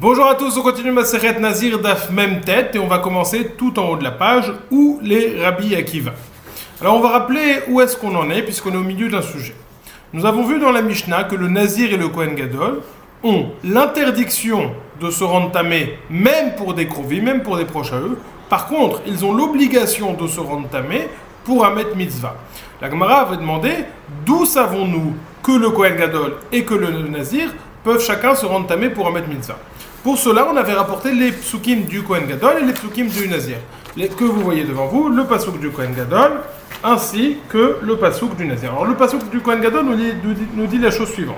Bonjour à tous, on continue Masechet Nazir Daf Mem Tet et on va commencer tout en haut de la page où les Rabbi Akiva. Alors on va rappeler où est-ce qu'on en est puisqu'on est au milieu d'un sujet. Nous avons vu dans la Mishnah que le Nazir et le Kohen Gadol ont l'interdiction de se rendre tamé même pour des krovi, même pour des proches à eux. Par contre, ils ont l'obligation de se rendre tamé pour un met mitzvah. La Gemara avait demandé d'où savons-nous que le Kohen Gadol et que le Nazir peuvent chacun se rendre tamé pour un met mitzvah. Pour cela, on avait rapporté les psukim du Kohen Gadol et les psukim du Nazir. Que vous voyez devant vous, le pasuk du Kohen Gadol ainsi que le pasuk du Nazir. Alors le pasuk du Kohen Gadol nous dit la chose suivante.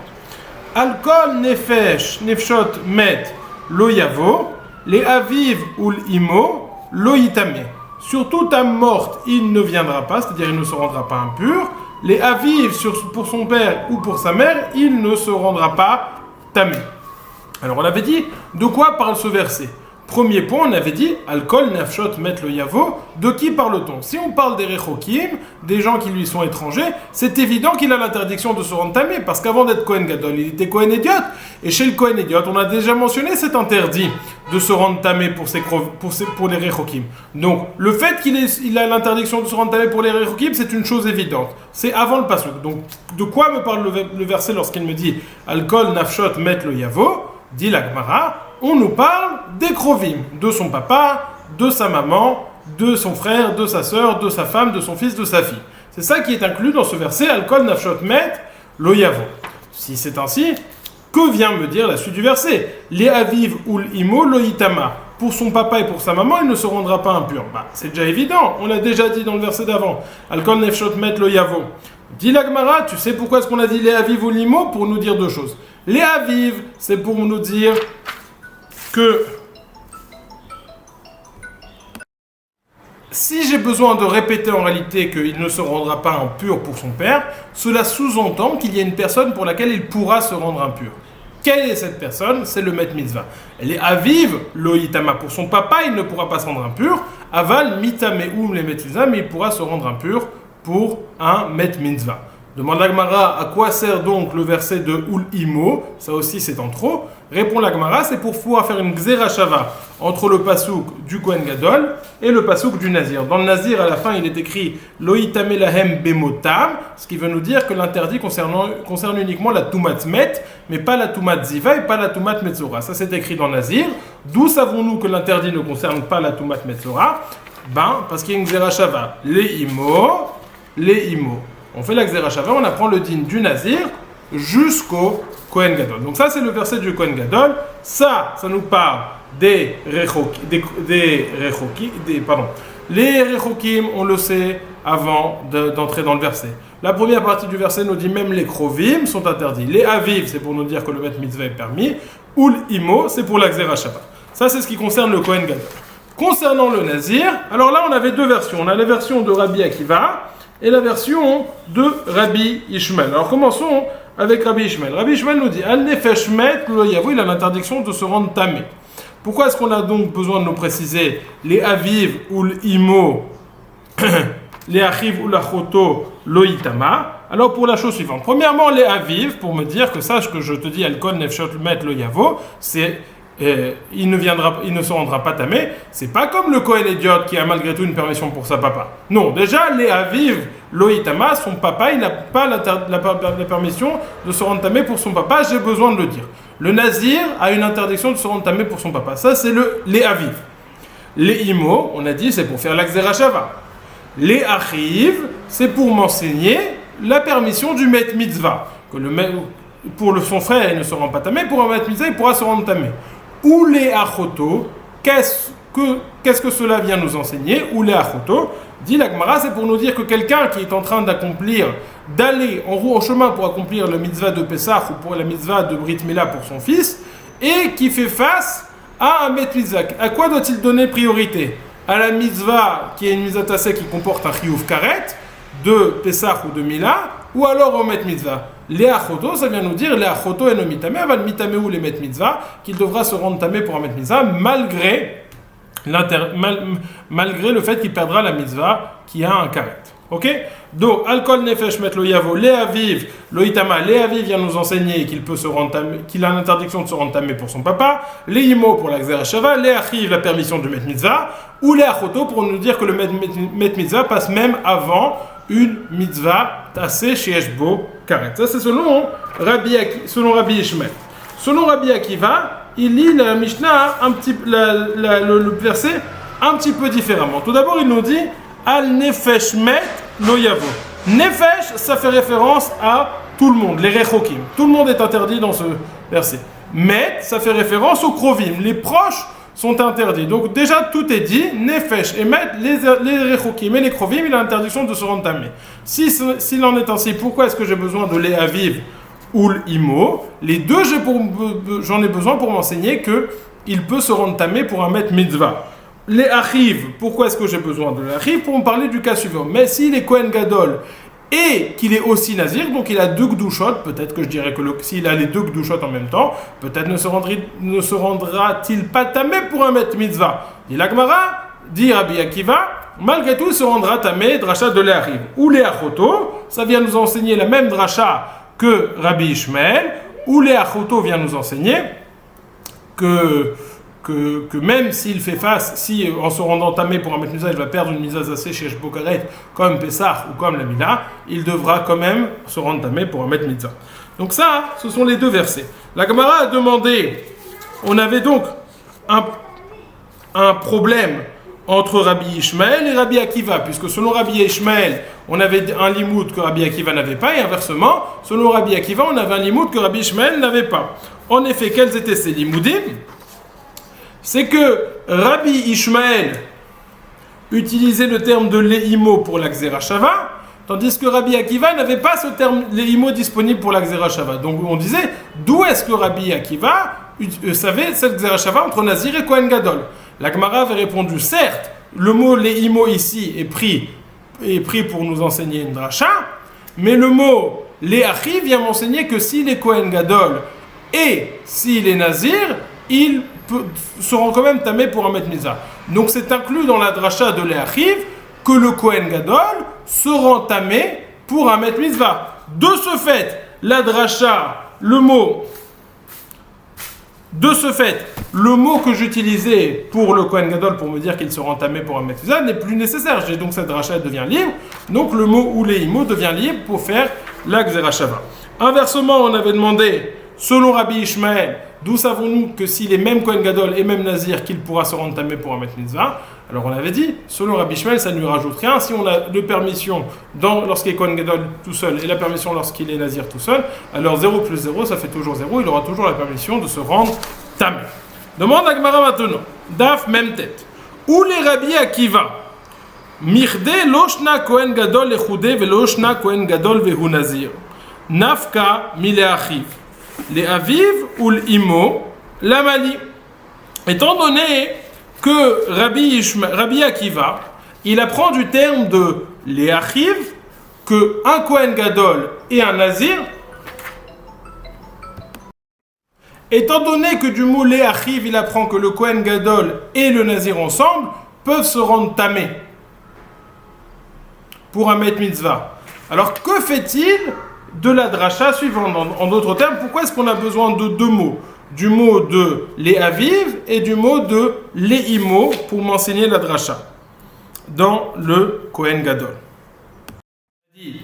Alkol nefesh nefshot met lo yavo, les aviv ou l'imo lo yitame. Sur toute âme morte, il ne viendra pas, c'est-à-dire il ne se rendra pas impur. Les aviv pour son père ou pour sa mère, il ne se rendra pas tamé. Alors on avait dit, de quoi parle ce verset? Premier point, on avait dit, Alkol nafshot met le yavo, de qui parle-t-on? Si on parle des rechokim, des gens qui lui sont étrangers, c'est évident qu'il a l'interdiction de se rendre tamé, parce qu'avant d'être Kohen Gadol, il était Kohen Idiot. Et chez le Kohen Idiot, on a déjà mentionné cet interdit de se rendre tamé pour les rechokim. Donc, le fait qu'il a l'interdiction de se rendre tamé pour les rechokim, c'est une chose évidente. C'est avant le pasuk. Donc, de quoi me parle le verset lorsqu'il me dit, Alkol nafshot met le yavo? Dit la Gemara, on nous parle des krovim, de son papa, de sa maman, de son frère, de sa sœur, de sa femme, de son fils, de sa fille. C'est ça qui est inclus dans ce verset, Alkol nafshot met lo yavo. Si c'est ainsi, que vient me dire la suite du verset? Les aviv ou l'imo lo yitama. Pour son papa et pour sa maman, il ne se rendra pas impur. C'est déjà évident, on l'a déjà dit dans le verset d'avant. Alkol nafshot met lo yavo. Dit la Gemara, tu sais pourquoi est-ce qu'on a dit les aviv ou l'imo? Pour nous dire deux choses. Les aviv, c'est pour nous dire que si j'ai besoin de répéter en réalité qu'il ne se rendra pas impur pour son père, cela sous-entend qu'il y a une personne pour laquelle il pourra se rendre impur. Quelle est cette personne? C'est le met mitzvah. Les aviv, lo yitama, pour son papa, il ne pourra pas se rendre impur. Aval mitame ou les met mitzvah, mais il pourra se rendre impur pour un met mitzvah. Demande la Gemara, à quoi sert donc le verset de Ul Imo? Ça aussi c'est en trop. Répond la Gemara, c'est pour pouvoir faire une Gzera Shava entre le pasuk du Kohen Gadol et le pasuk du Nazir. Dans le Nazir, à la fin, il est écrit Lo yitame lahem bemotam, ce qui veut nous dire que l'interdit concerne uniquement la Tumat Met, mais pas la Tumat Ziva et pas la Tumat Metzora. Ça c'est écrit dans le Nazir. D'où savons-nous que l'interdit ne concerne pas la Tumat Metzora? Parce qu'il y a une Gzera Shava. Les Imo. On fait la Gzera Shava, on apprend le din du Nazir jusqu'au Kohen Gadol. Donc ça, c'est le verset du Kohen Gadol. Ça nous parle des rechokim. Les rechokim, on le sait avant d'entrer dans le verset. La première partie du verset nous dit même les krovim sont interdits. Les aviv, c'est pour nous dire que le met mitzvah est permis. Ul imo, c'est pour la Gzera Shava. Ça, c'est ce qui concerne le Kohen Gadol. Concernant le Nazir, alors là, on avait deux versions. On a la version de Rabbi Akiva et la version de Rabbi Ishmael. Alors commençons avec Rabbi Ishmael. Rabbi Ishmael nous dit Al nefesh met lo yavo, il a l'interdiction de se rendre tamé. Pourquoi est-ce qu'on a donc besoin de nous préciser les aviv ou l'imo, les achiv ou l'achoto lo yitama? Alors pour la chose suivante. Premièrement, les aviv, pour me dire que sache que je te dis Alkol nefshot met lo yavo, c'est il ne se rendra pas tamé. C'est pas comme le Kohen Idiot qui a malgré tout une permission pour sa papa. Non, déjà, les aviv, loïtama, son papa, il n'a pas la permission de se rendre tamé pour son papa, j'ai besoin de le dire. Le Nazir a une interdiction de se rendre tamé pour son papa. Ça, c'est les aviv. Les imo, on a dit, c'est pour faire la Gzera Shava. Les achiv, c'est pour m'enseigner la permission du met mitzvah. Son frère, il ne se rend pas tamé, pour un met mitzvah, il pourra se rendre tamé. Ou les achoto, qu'est-ce que cela vient nous enseigner? Ou les achoto, dit la Gemara, c'est pour nous dire que quelqu'un qui est en train d'aller en chemin pour accomplir le mitzvah de Pessah ou pour la mitzvah de Brit Mila pour son fils, et qui fait face à un met mitzvah, à quoi doit-il donner priorité? À la mitzvah qui est une mitzvah tassée qui comporte un chiyuv karet de Pessah ou de Mila, ou alors au met mitzvah. Les achoto, ça vient nous dire les achoto et no mitame, aval mitame ou les met mitzvah, qu'il devra se rendre tamé pour un met mitzvah, malgré le fait qu'il perdra la mitzvah qui a un karet. Ok? Donc, alcool nefesh met lo yavo, le aviv, lo itama, le aviv vient nous enseigner qu'il peut se rendre qu'il a l'interdiction de se rendre tamé pour son papa, le imo pour la xerashava, le achiv la permission du met mitzvah, ou le achoto pour nous dire que le met mitzvah passe même avant une mitzvah tassée chez Eshbo karet. Ça c'est selon Rabbi Ishmael. Selon Rabbi Akiva, il lit la Mishnah le verset un petit peu différemment. Tout d'abord, il nous dit Al nefesh met lo yavo. Nefesh, ça fait référence à tout le monde, les rechokim. Tout le monde est interdit dans ce verset. Met, ça fait référence aux krovim. Les proches sont interdits. Donc déjà, tout est dit. Nefesh et met, les rechokim et les krovim, il a l'interdiction de se rendre tamé. S'il en est ainsi, pourquoi est-ce que j'ai besoin de les aviv ou l'imo? Les deux, j'en ai besoin pour m'enseigner qu'il peut se rendre tamé pour un met mitzvah. Les achiv, pourquoi est-ce que j'ai besoin de l'achiv? Pour me parler du cas suivant. Mais s'il est Kohen Gadol et qu'il est aussi nazir, donc il a deux gdushot, peut-être que je dirais que s'il a les deux gdushot en même temps, peut-être ne se rendra-t-il pas tamé pour un met mitzvah. Dit la Gemara, dit Rabbi Akiva, malgré tout, il se rendra tamé, dracha de l'achiv. Ou les achoto, ça vient nous enseigner la même dracha que Rabbi Ishmael, ou les achoto vient nous enseigner que même s'il fait face, si en se rendant tamé pour un met mitzvah, il va perdre une mitzvah zassée chez Eshbo karet, comme Pessah ou comme la Mila, il devra quand même se rendre tamé pour un met mitzvah. Donc ça, ce sont les deux versets. La Gemara a demandé, on avait donc un problème entre Rabbi Ishmael et Rabbi Akiva, puisque selon Rabbi Ishmael, on avait un limoud que Rabbi Akiva n'avait pas, et inversement, selon Rabbi Akiva, on avait un limoud que Rabbi Ishmael n'avait pas. En effet, quels étaient ces limoudim? C'est que Rabbi Ishmael utilisait le terme de le'imo pour la xerashava, tandis que Rabbi Akiva n'avait pas ce terme le'imo disponible pour la xerashava. Donc on disait, d'où est-ce que Rabbi Akiva savait cette xerashava entre Nazir et Kohen Gadol? La Gemara avait répondu, certes, le mot le'imo ici est pris pour nous enseigner une dracha, mais le mot le'achi vient m'enseigner que s'il est Kohen Gadol et s'il est Nazir, il seront quand même tamés pour un met mitzvah. Donc c'est inclus dans la dracha de l'Eachiv que le Kohen Gadol se rend tamé pour un met mitzvah. De ce fait, la dracha, le mot que j'utilisais pour le Kohen Gadol pour me dire qu'il se rend tamé pour un met mitzvah n'est plus nécessaire. Donc cette dracha devient libre. Donc le mot ou leimo devient libre pour faire la xerashava. Inversement, on avait demandé, selon Rabbi Ishmael, d'où savons-nous que s'il est même Kohen Gadol et même Nazir, qu'il pourra se rendre tamé pour un met mitzvah? Alors on avait dit, selon Rabbi Ishmael, ça ne lui rajoute rien. Si on a de permission lorsqu'il est Kohen Gadol tout seul et la permission lorsqu'il est Nazir tout seul, alors 0 plus 0, ça fait toujours 0. Il aura toujours la permission de se rendre tamé. Demande à Gemara maintenant. Daf, même tête. Où les Rabbi Akiva? Mirde loshna Kohen Gadol lechude veloshna Kohen Gadol vehu Nazir. Nafka mile achiv. Les aviv ou l'imo, la mali. Étant donné que Rabbi Akiva, il apprend du terme de les achiv, que un Kohen Gadol et un Nazir, étant donné que du mot les achiv, il apprend que le Kohen Gadol et le Nazir ensemble peuvent se rendre tamés pour un met mitzvah. Alors que fait-il de la dracha suivante? En d'autres termes, pourquoi est-ce qu'on a besoin de deux mots? Du mot de les aviv et du mot de les imo pour m'enseigner la dracha dans le Kohen Gadol.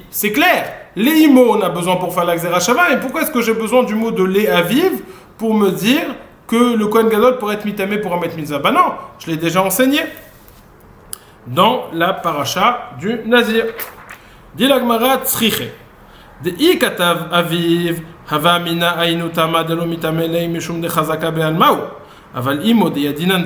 C'est clair, les imo on a besoin pour faire la xerashava, et pourquoi est-ce que j'ai besoin du mot de les aviv pour me dire que le Kohen Gadol pourrait être mitamé pour un met mitzvah? Ben non, je l'ai déjà enseigné dans la paracha du Nazir. Dit la Gemara tzriche. De ikatav aviv hava mina ainu tama de lo mitamelei mishum de chazaka be'almau aval imo de yadinan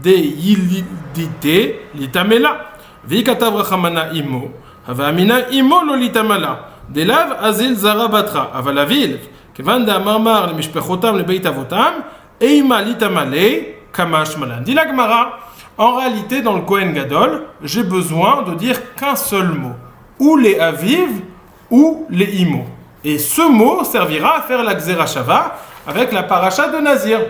de yilidite litamela veikatav rachamana imo hava mina imo lo litamala de lav azil zara batra aval avil kevan de amarmar le mishpechotam le beit avotam eima litamalei kamash malan. Dit la Gemara, en réalité, dans le Kohen Gadol, j'ai besoin de dire qu'un seul mot, ou les aviv, ou les imo. Et ce mot servira à faire la xerashava avec la paracha de Nazir.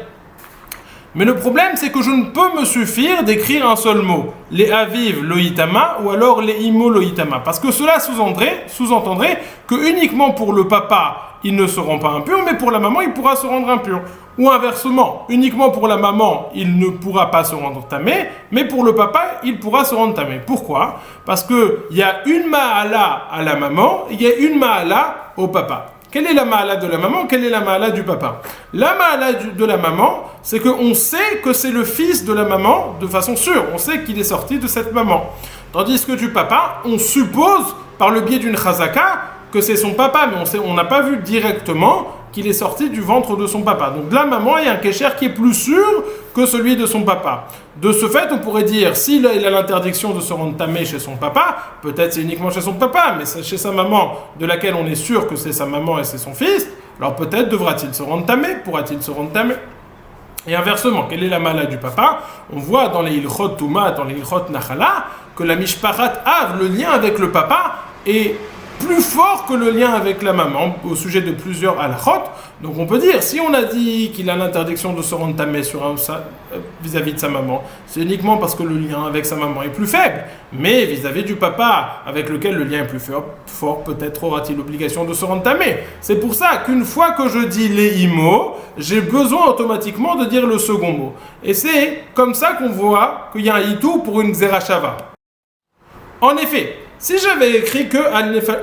Mais le problème, c'est que je ne peux me suffire d'écrire un seul mot, les aviv loïtama ou alors les imo loïtama, parce que cela sous-entendrait que uniquement pour le papa, il ne se rend pas impur, mais pour la maman, il pourra se rendre impur. Ou inversement, uniquement pour la maman, il ne pourra pas se rendre tamé, mais pour le papa, il pourra se rendre tamé. Pourquoi? Parce qu'il y a une ma'ala à la maman, il y a une ma'ala au papa. Quelle est la ma'ala de la maman? Quelle est la ma'ala du papa? La ma'ala de la maman, c'est qu'on sait que c'est le fils de la maman de façon sûre. On sait qu'il est sorti de cette maman. Tandis que du papa, on suppose, par le biais d'une chazaka, que c'est son papa, mais on n'a pas vu directement qu'il est sorti du ventre de son papa. Donc de la maman, il y a un kécher qui est plus sûr que celui de son papa. De ce fait, on pourrait dire, s'il a l'interdiction de se rendre tamé chez son papa, peut-être c'est uniquement chez son papa, mais c'est chez sa maman, de laquelle on est sûr que c'est sa maman et c'est son fils, alors peut-être devra-t-il se rendre tamé, pourra-t-il se rendre tamé? Et inversement, quelle est la mala du papa? On voit dans les ilchot Touma, dans les ilchot Nachala, que la mishparat Av, le lien avec le papa, est plus fort que le lien avec la maman au sujet de plusieurs halachot. Donc on peut dire, si on a dit qu'il a l'interdiction de se rendre tamé vis-à-vis de sa maman, c'est uniquement parce que le lien avec sa maman est plus faible. Mais vis-à-vis du papa, avec lequel le lien est plus fort, peut-être aura-t-il l'obligation de se rendre tamé. C'est pour ça qu'une fois que je dis les imo, j'ai besoin automatiquement de dire le second mot. Et c'est comme ça qu'on voit qu'il y a un hitou pour une xerashava. En effet, si j'avais écrit que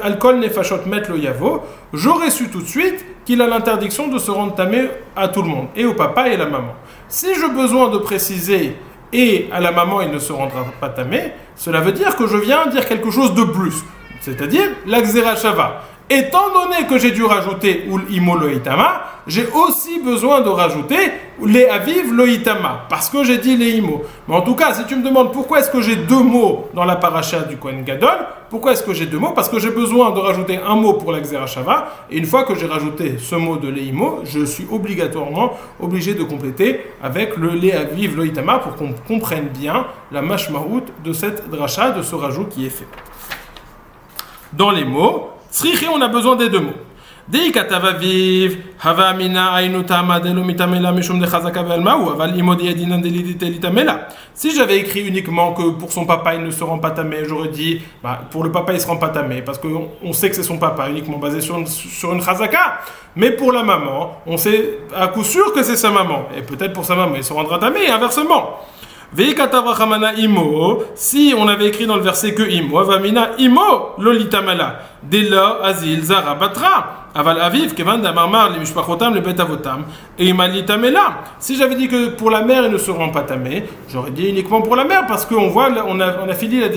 Alkol Nefashot Met Lo Yavo, j'aurais su tout de suite qu'il a l'interdiction de se rendre tamé à tout le monde, et au papa et à la maman. Si j'ai besoin de préciser et à la maman il ne se rendra pas tamé, cela veut dire que je viens dire quelque chose de plus, c'est-à-dire la Xera Shava. Étant donné que j'ai dû rajouter Ul Imo Loïtama, j'ai aussi besoin de rajouter les Aviv Loïtama, parce que j'ai dit les Imo. Mais en tout cas, si tu me demandes pourquoi est-ce que j'ai deux mots dans la paracha du Kohen Gadol, pourquoi est-ce que j'ai deux mots? Parce que j'ai besoin de rajouter un mot pour la Xera Shava, et une fois que j'ai rajouté ce mot de les Imo, je suis obligatoirement obligé de compléter avec le les Aviv Loïtama pour qu'on comprenne bien la mashmaout de cette dracha, de ce rajout qui est fait. Dans les mots, Srichi, on a besoin des deux mots. Si j'avais écrit uniquement que pour son papa il ne se rend pas tamé, j'aurais dit pour le papa il se rend pas tamé parce qu'on sait que c'est son papa, uniquement basé sur une chazaka. Mais pour la maman, on sait à coup sûr que c'est sa maman, et peut-être pour sa maman il se rendra tamé, et inversement. Si on avait écrit dans le verset que imo, avamina imo lolitamala, dela azil zara batra. Aval aviv kevan damarmar le mishpachotam le betavotam et imalitamela. Si j'avais dit que pour la mère il ne se rend pas tamé, j'aurais dit uniquement pour la mère parce qu'on voit on a fini la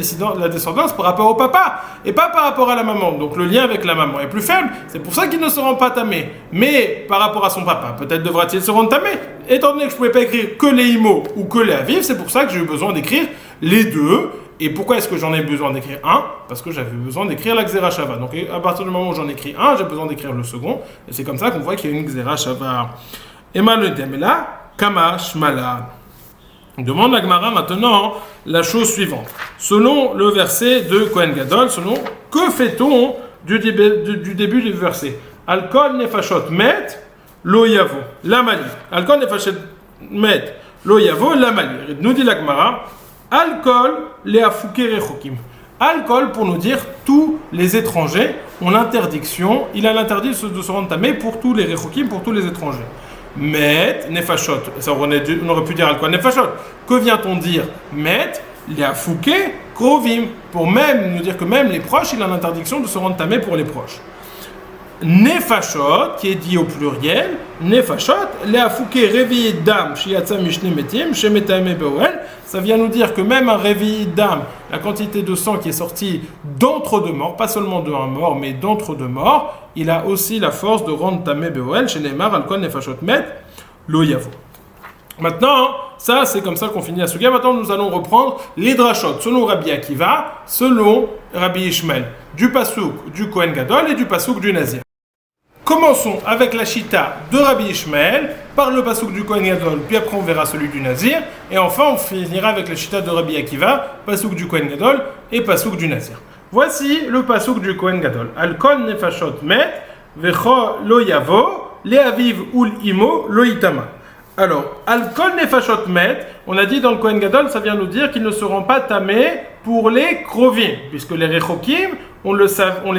descendance par rapport au papa et pas par rapport à la maman. Donc le lien avec la maman est plus faible. C'est pour ça qu'il ne se rend pas tamé. Mais par rapport à son papa, peut-être devra-t-il se rendre tamé. Étant donné que je ne pouvais pas écrire que les imo ou que les aviv, c'est pour ça que j'ai eu besoin d'écrire les deux. Et pourquoi est-ce que j'en ai besoin d'écrire un? Parce que j'avais besoin d'écrire la Xera Shava. Donc à partir du moment où j'en écris un, j'ai besoin d'écrire le second. Et c'est comme ça qu'on voit qu'il y a une Xera Shava. Emmanuel Demela, Kamash Mala. On demande à Gemara maintenant la chose suivante. Selon le verset de Kohen Gadol, que fait-on du début du verset? Alkol nefashot met lo yavo lamali. Alkol nefashot met lo yavo lamali. Nous dit la Gemara. Alcool, les afouké rechokim. Alcool, pour nous dire, tous les étrangers ont l'interdiction, il a l'interdit de se rendre tamé pour tous les rechokim, pour tous les étrangers. Met, nefashot, ça on aurait pu dire alcool, nefashot. Que vient-on dire? Met, les afouké krovim. Pour même nous dire que même les proches, il a l'interdiction de se rendre tamé pour les proches. Nefashot, qui est dit au pluriel, Nefashot, les afouké revi dam, shiatsa mishne metim, shemetame beoel. Ça vient nous dire que même un réveil d'âme, la quantité de sang qui est sortie d'entre deux morts, pas seulement de un mort, mais d'entre deux morts, il a aussi la force de rendre tamé beoel, chez Neymar, alkol, nefashot met, lo yavo. Maintenant, ça c'est comme ça qu'on finit la suga. Maintenant nous allons reprendre les drachot, selon Rabbi Akiva, selon Rabbi Ishmael, du pasouk du Kohen Gadol et du pasouk du Nazir. Commençons avec la chita de Rabbi Ishmael, par le pasouk du Kohen Gadol, puis après on verra celui du Nazir, et enfin on finira avec la chita de Rabbi Akiva, pasouk du Kohen Gadol et pasouk du Nazir. Voici le pasouk du Kohen Gadol. Alkol nefashot met, vecho lo yavo, le aviv ul imo lo itama. Alors, Al-Kol Nefashot Met, on a dit dans le Kohen Gadol, ça vient nous dire qu'ils ne seront pas tamés pour les Krovim, puisque les Rechokim, on les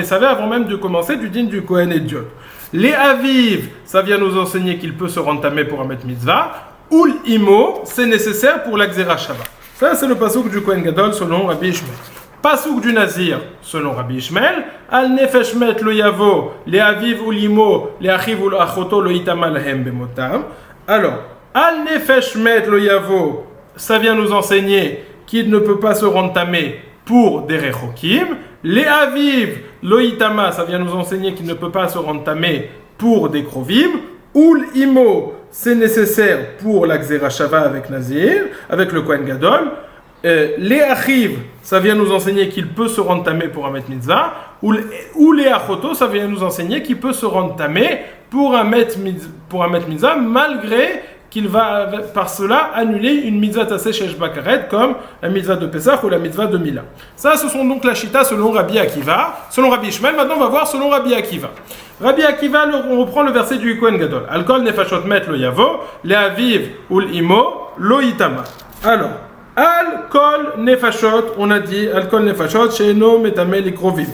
savait avant même de commencer du din du Kohen et Dieu. Les Aviv, ça vient nous enseigner qu'il peut se rendre tamé pour un Met Mitzvah. Ul Imo, c'est nécessaire pour la Xera Shava. Ça, c'est le pasouk du Kohen Gadol selon Rabbi Ishmael. Pasouk du Nazir, selon Rabbi Ishmael, Al Nefesh Met lo Yavo, les Aviv ou l'Imo, les Achiv ou l'Achoto lo Itama lahem bemotam. Alors, Al Nefesh Met lo Yavo, ça vient nous enseigner qu'il ne peut pas se rendre tamé pour des Rechokim. Les Aviv lo Itama, ça vient nous enseigner qu'il ne peut pas se rendre tamé pour des Krovim. Ul Imo, c'est nécessaire pour la Xera Shava avec Nazir, avec le Kohen Gadol. Les Achiv, ça vient nous enseigner qu'il peut se rendre tamé pour un Met Mitzvah. Ou les Achoto, ça vient nous enseigner qu'il peut se rendre tamé pour un Met Mitzvah, malgré qu'il va par cela annuler une Mitzvah Tassé Shesh Bakaret, comme la Mitzvah de Pesach ou la Mitzvah de Mila. Ça, ce sont donc la Shita selon Rabbi Akiva, selon Rabbi Ishmael. Maintenant, on va voir selon Rabbi Akiva. Rabbi Akiva, on reprend le verset du Kohen Gadol. Al-Kol Nefashot Met lo Yavo, le Aviv ou l'Imo, lo Itama. Alors, Al-Kol Nefashot, on a dit Al-Kol Nefashot, She'eno Metame li Krovim.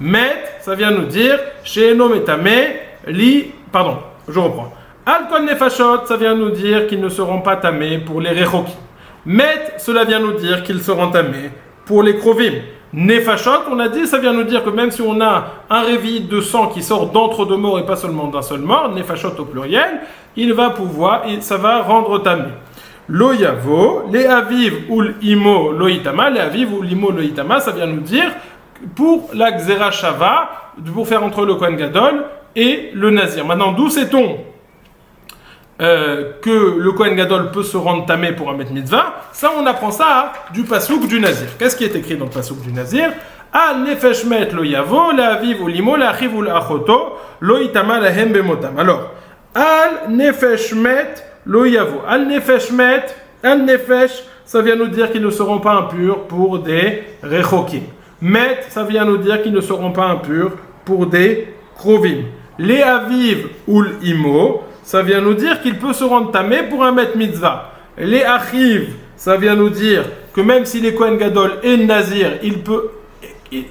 Met, ça vient nous dire She'eno Metame li. Pardon, je reprends. Al-Kol Nefashot, ça vient nous dire qu'ils ne seront pas tamés pour les Rechokim. Met, cela vient nous dire qu'ils seront tamés pour les Krovim. Nefashot, on a dit, ça vient nous dire que même si on a un réveil de sang qui sort d'entre deux morts et pas seulement d'un seul mort, Nefashot au pluriel, il va pouvoir, ça va rendre tamé. Lo Yavo, les Aviv ou l'Imo lo Itama, les Aviv ou l'Imo lo Itama, ça vient nous dire pour la Xera Shava, pour faire entre le Kohen Gadol et le Nazir. Maintenant, d'où sait-on que le Kohen Gadol peut se rendre tamé pour un Met Mitzvah? Ça, on apprend ça du Pasouk du Nazir. Qu'est-ce qui est écrit dans le Pasouk du Nazir? Al Nefesh Met lo Yavo, la Aviv ou l'Imo, la Achiv ou l'Achoto, lo Itama lahem bemotam. Alors, Al Nefesh Met lo Yavo. Al Nefesh Met, Al Nefesh, ça vient nous dire qu'ils ne seront pas impurs pour des Rechokim. Met, ça vient nous dire qu'ils ne seront pas impurs pour des Krovim. Les Aviv ou l'Imo, ça vient nous dire qu'il peut se rendre tamé pour un Met Mitzvah. Les Achiv, ça vient nous dire que même si les Kohen Gadol et Nazir,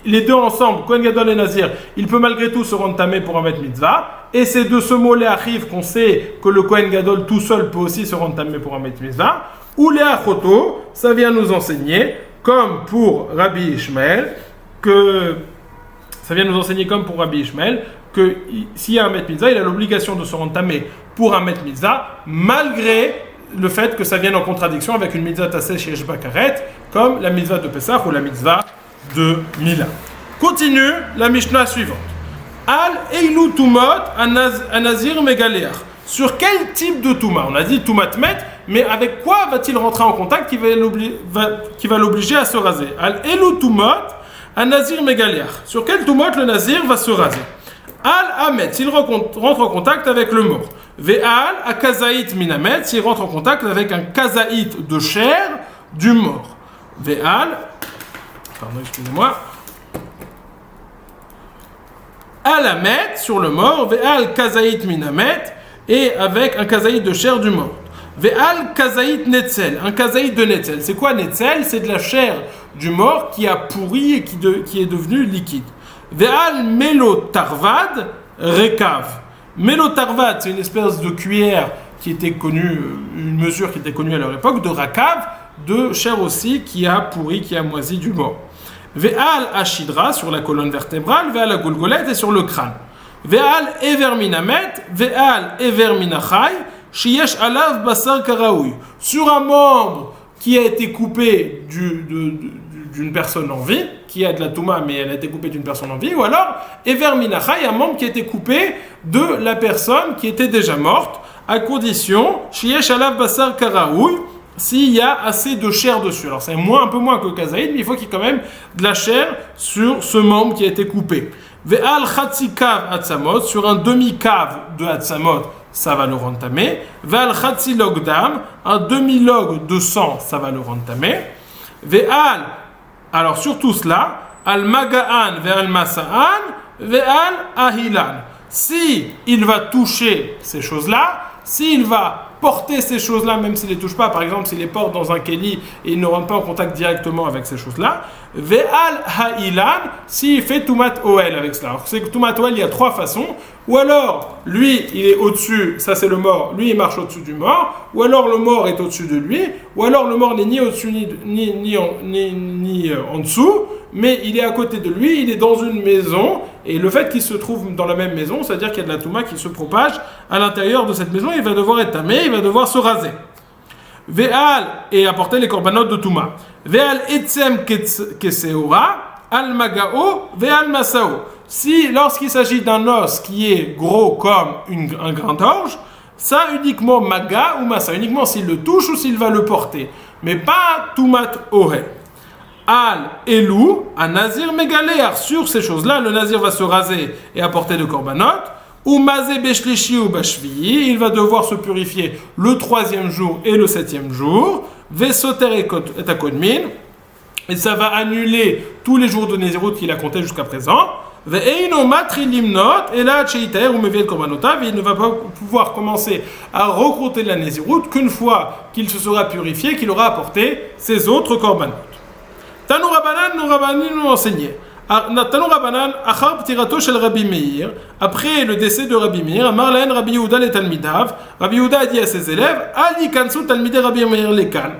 les deux ensemble, Kohen Gadol et Nazir, il peut malgré tout se rendre tamé pour un Met Mitzvah. Et c'est de ce mot les Achiv qu'on sait que le Kohen Gadol tout seul peut aussi se rendre tamé pour un Met Mitzvah. Ou les Achoto, ça vient nous enseigner, comme pour Rabbi Ishmael, que s'il y a un Met Mitzvah, il a l'obligation de se rendre tamé pour un Met Mitzvah, malgré le fait que ça vienne en contradiction avec une Mitzvah Tassé Shesh Bakaret, comme la Mitzvah de Pesach ou la Mitzvah de Mila. Continue la Mishnah suivante. Al Eilu Tumot Anazir Megaleach. Sur quel type de Touma? On a dit Toumat Met, mais avec quoi va-t-il rentrer en contact qui va l'obliger à se raser? Al Eilu Tumot Anazir Megaleach. Sur quel Tumot le Nazir va se raser? Al Amet, s'il rentre en contact avec le mort. Ve'al Akazaït Minamet, s'il rentre en contact avec un kazaït de chair du mort. Ve'al, pardon, excusez-moi. Al Amet, sur le mort. Ve'al Kazaït Minamet, et avec un kazaït de chair du mort. Ve'al Kazaït Netzel, un kazaït de Netzel. C'est quoi Netzel? C'est de la chair du mort qui a pourri et qui est devenue liquide. Ve'al Melo Tarvad Rekav. Melo Tarvad, c'est une espèce de cuillère qui était connue, une mesure qui était connue à leur époque, de Rakav, de chair aussi qui a pourri, qui a moisi du mort. Ve'al Ashidra, sur la colonne vertébrale, Ve'al Agolgolette, et sur le crâne. Ve'al Everminamet, Ve'al Everminachai, Shiyesh Alav Basar Karaoui. Sur un membre qui a été coupé d'une personne en vie, qui a de la Touma, mais elle a été coupée d'une personne en vie, ou alors Everminachai, un membre qui a été coupé de la personne qui était déjà morte, à condition, Shiyesh Alav Basar Karaoui, s'il y a assez de chair dessus. Alors c'est un peu moins que Kazaïd, mais il faut qu'il y ait quand même de la chair sur ce membre qui a été coupé. Ve'al Chatzikav Hatzamot, sur un demi-cave de Hatzamot, ça va le rendre tamé. Ve'al Chatzilog Dam, un demi-log de sang, ça va le rendre tamé. Ve'al, alors sur tout cela, Al Maga'an ve'al Masa'an ve'al Ahilan. Si il va toucher ces choses-là, s'il va porter ces choses-là, même s'il ne les touche pas, par exemple s'il les porte dans un keli et il ne rentre pas en contact directement avec ces choses-là, ve'al ha'ilan, s'il fait tumat oel avec cela. Alors c'est que tumat oel, il y a trois façons, ou alors lui il est au-dessus, ça c'est le mort, lui il marche au-dessus du mort, ou alors le mort est au-dessus de lui, ou alors le mort n'est ni au-dessus ni en dessous, mais il est à côté de lui, il est dans une maison, et le fait qu'il se trouve dans la même maison, c'est-à-dire qu'il y a de la touma qui se propage à l'intérieur de cette maison, il va devoir être tamé, il va devoir se raser. Ve'al, et apporter les korbanot de touma. Ve'al etzem keseora, al magao, ve'al masao. Si, lorsqu'il s'agit d'un os qui est gros comme un grain d'orge, ça uniquement maga ou masa, uniquement s'il le touche ou s'il va le porter, mais pas tumat ohe. Al elou, un nazir mégaléar. Sur ces choses-là, le nazir va se raser et apporter de korbanot. Ou mazé beshlishi ou bashviyi, il va devoir se purifier le troisième jour et le septième jour. Vesoter et akodmin, et ça va annuler tous les jours de Nézirut qu'il a compté jusqu'à présent. Ve'eino matri limnot, et là tcheiter ou meviel korbanotav, il ne va pas pouvoir commencer à recompter la Nézirut qu'une fois qu'il se sera purifié, qu'il aura apporté ses autres korbanot. Tanou Rabbanan, nos rabbanim nous enseignaient. Tanou Rabbanan, achar ptirato shel Rabbi Meir, après le décès de Rabbi Meir, amar lahen Rabbi Yehuda le talmidav, Rabbi Yehuda a dit à ses élèves, al yikansu talmidei Rabbi Meir lekan,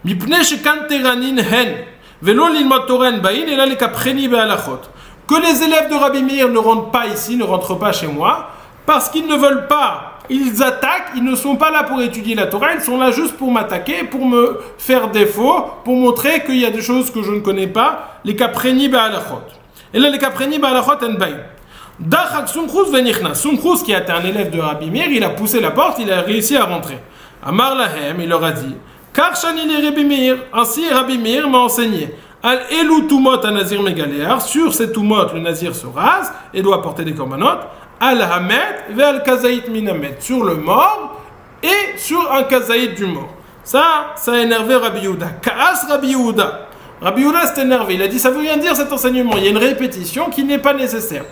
mipnei shekan teranin hen, velo lilmod toren bain, ela lekapreni be'alachot. Que les élèves de Rabbi Meir ne rentrent pas ici, ne rentrent pas chez moi, parce qu'ils ne veulent pas. Ils attaquent, ils ne sont pas là pour étudier la Torah, ils sont là juste pour m'attaquer, pour me faire défaut, pour montrer qu'il y a des choses que je ne connais pas, les kapreni ba'alachot. Et là, les kapreni ba'alachot en bain. Dachak Sumchus venichna. Sumchus, qui était un élève de Rabbi Meir, il a poussé la porte, il a réussi à rentrer. Amar lahem, il leur a dit, Kar shani le Rabbi Meir, ainsi Rabbi Meir m'a enseigné. Al elu tumot a nazir megaléar, sur ces tumot, le nazir se rase et doit porter des korbanot. Al-Hamet ve al-Kazaït minamet, sur le mort et sur un Kazaït du mort. Ça a énervé Rabbi Yehuda. Kaas Rabbi Yehuda. Rabbi Yehuda s'est énervé. Il a dit, ça veut rien dire cet enseignement. Il y a une répétition qui n'est pas nécessaire.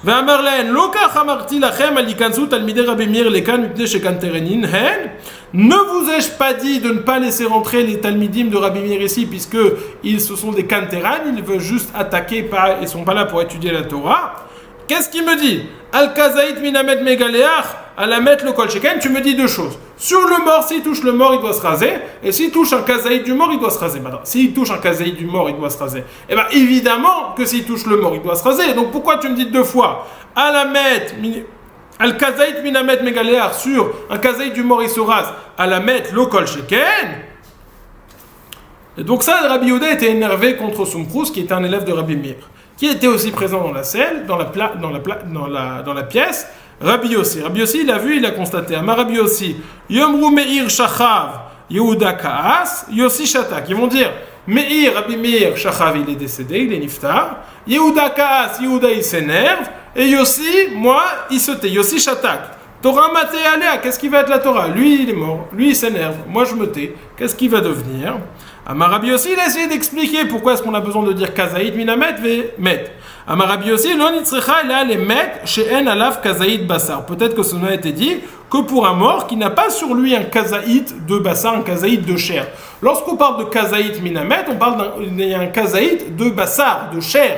Ve'amar lahen, lo kach amarti lachem al yikansu talmidei Rabbi Meir lekan mipnei shekan terenin hen. Ne vous ai-je pas dit de ne pas laisser rentrer les talmidim de Rabbi Meir ici, puisque ce sont des kanteran, ils veulent juste attaquer, ils ne sont pas là pour étudier la Torah. Qu'est-ce qu'il me dit? Al-Kazaït minamet megaléach, alamet le kol sheken, tu me dis deux choses. Sur le mort, s'il touche le mort, il doit se raser. Et s'il touche un Kazaït du mort, il doit se raser. Maintenant, s'il touche un Kazaït du mort, il doit se raser. Eh bien, évidemment que s'il touche le mort, il doit se raser. Donc pourquoi tu me dis deux fois? Al-Kazaït minamet megaléach, sur un Kazaït du mort, il se rase. Alamet le kol sheken. Et donc ça, Rabbi Yehuda était énervé contre Sumchus, qui était un élève de Rabbi Meir, qui était aussi présent dans la salle, dans la pièce. Rabbi Yossi. Rabbi Yossi, il a vu, il a constaté. Amar Rabbi Yossi, Yomru Meir Shachav, Yehuda Kaas, Yossi Shatak. Ils vont dire, Meir, Rabbi Meir Shachav, il est décédé, il est niftar. Yehuda Kaas, Yehuda, il s'énerve. Et Yossi, moi, il se tait. Yossi Shatak. Torah Maté Alea, qu'est-ce qui va être la Torah? Lui, il est mort. Lui, il s'énerve. Moi, je me tais. Qu'est-ce qu'il va devenir? Amarabi aussi, il a essayé d'expliquer pourquoi est-ce qu'on a besoin de dire Kazaïd minamet ve met. Amarabi aussi, l'on itzrecha il a les met chez en alaf Kazaïd bassar. Peut-être que cela a été dit que pour un mort qui n'a pas sur lui un Kazaïd de bassar, un Kazaïd de chair. Lorsqu'on parle de Kazaïd minamet, on parle d'un Kazaïd de bassar, de chair.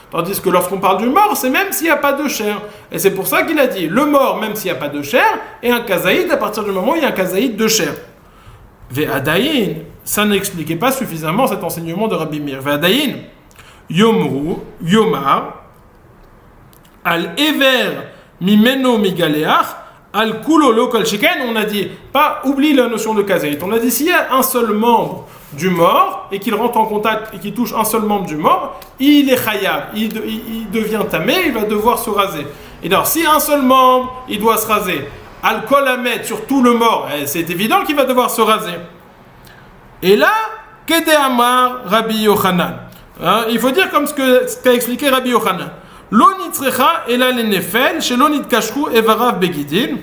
Tandis que lorsqu'on parle du mort, c'est même s'il n'y a pas de chair. Et c'est pour ça qu'il a dit le mort, même s'il n'y a pas de chair, et un Kazaïd à partir du moment où il y a un Kazaïd de chair. Ve'adayin, ça n'expliquait pas suffisamment cet enseignement de Rabbi Meir. Ve'adayin, yomru, yomar, al-ever mimeno migaleach, al-kulo lokal sheken, on a dit, pas, oublie la notion de kazaït. On a dit, s'il y a un seul membre du mort, et qu'il rentre en contact, et qu'il touche un seul membre du mort, il est khayab, il devient tamé, il va devoir se raser. Et alors, si un seul membre, il doit se raser, al-kol amet sur tout le mort, c'est évident qu'il va devoir se raser. Et là, Kede Amar Rabbi Yochanan. Il faut dire comme ce qu'a expliqué Rabbi Yochanan. Lo nitzrecha ela le nefel, shelo nitkashru evarav begidin.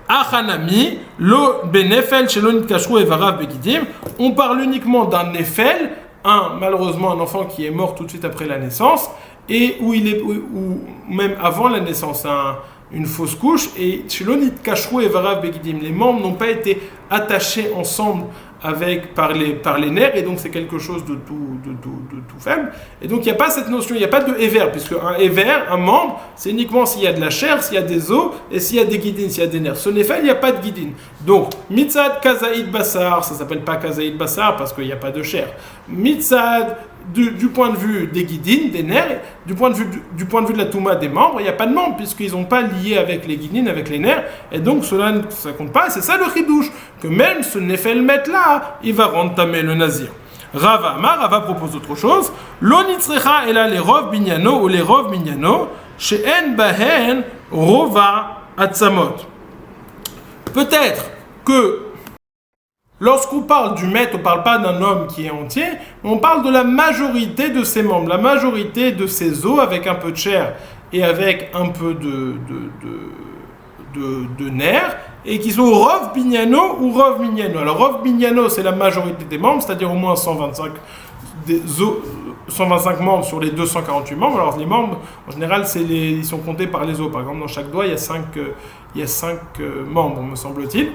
Achanami, lo benefel, shelo nitkashru evarav begidim. On parle uniquement d'un nefel, malheureusement un enfant qui est mort tout de suite après la naissance, et ou même avant la naissance, une fausse couche, et Shilonit Kashrou et Varav Begidim, les membres n'ont pas été attachés ensemble par les nerfs, et donc c'est quelque chose de tout faible. Et donc il n'y a pas cette notion, il n'y a pas de éver, puisque un éver, un membre, c'est uniquement s'il y a de la chair, s'il y a des os, et s'il y a des guidines, s'il y a des nerfs. Ce n'est fait, il n'y a pas de guidine. Donc, mitzad kazaïd basar, ça s'appelle pas kazaïd basar parce qu'il n'y a pas de chair. Mitzad, du point de vue des guidines, des nerfs, du point de vue de la touma des membres, il n'y a pas de membres, puisqu'ils n'ont pas lié avec les guidines, avec les nerfs, et donc cela ça compte pas. C'est ça le chidouche, que même ce nefel met là, il va rentamer le nazir. Rava Amar, Rava propose autre chose. Lo nitzrecha ela les rov binyano ou les rov binyano, she'en bahen rova atzamot. Peut-être que lorsqu'on parle du maître, on ne parle pas d'un homme qui est entier, mais on parle de la majorité de ses membres, la majorité de ses os avec un peu de chair et avec un peu de nerfs, et qui sont Rov Binyano ou Rov Minyano. Alors Rov Binyano, c'est la majorité des membres, c'est-à-dire au moins 125 membres sur les 248 membres. Alors les membres, en général, ils sont comptés par les os. Par exemple, dans chaque doigt, il y a 5 membres, me semble-t-il.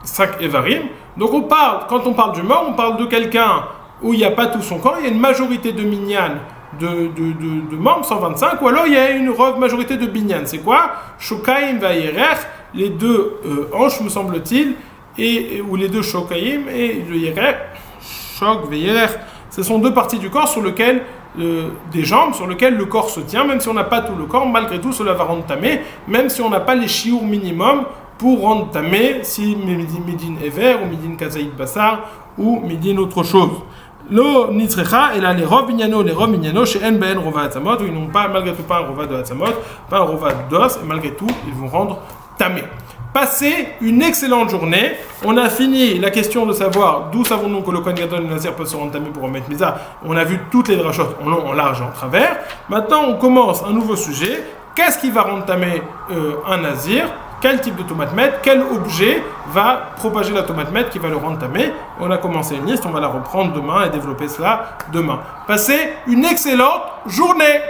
5 Evarim. Donc quand on parle du mort, on parle de quelqu'un où il n'y a pas tout son corps, il y a une majorité de minyan de membres, 125, ou alors il y a une majorité de binyan. C'est quoi? Shokaim va Yerech, les deux hanches, me semble-t-il, ou les deux Shokaim et le Yerech, Shok ve Yerech. Ce sont deux parties du corps sur lesquelles des jambes sur lesquelles le corps se tient, même si on n'a pas tout le corps, malgré tout cela va rendre tamé, même si on n'a pas les chiours minimum pour rendre tamé, si midin ever ou midin kazaïd basar ou midin autre chose. Lo nitzrecha, et là les rov minyano, chez en ben rova atzamot, où ils n'ont pas, malgré tout, pas un rova de atzamot, pas un rova d'os, et malgré tout, ils vont rendre tamé. Passez une excellente journée. On a fini la question de savoir d'où savons-nous que le Kohen Gadol et le Nazir peuvent se rendre tamé pour remettre misa. On a vu toutes les drachot en long, en large et en travers. Maintenant, on commence un nouveau sujet. Qu'est-ce qui va rendre tamé un Nazir? Quel type de tomate mètre? Quel objet va propager la tomate mètre qui va le rendre tamé? On a commencé une liste, on va la reprendre demain et développer cela demain. Passez une excellente journée.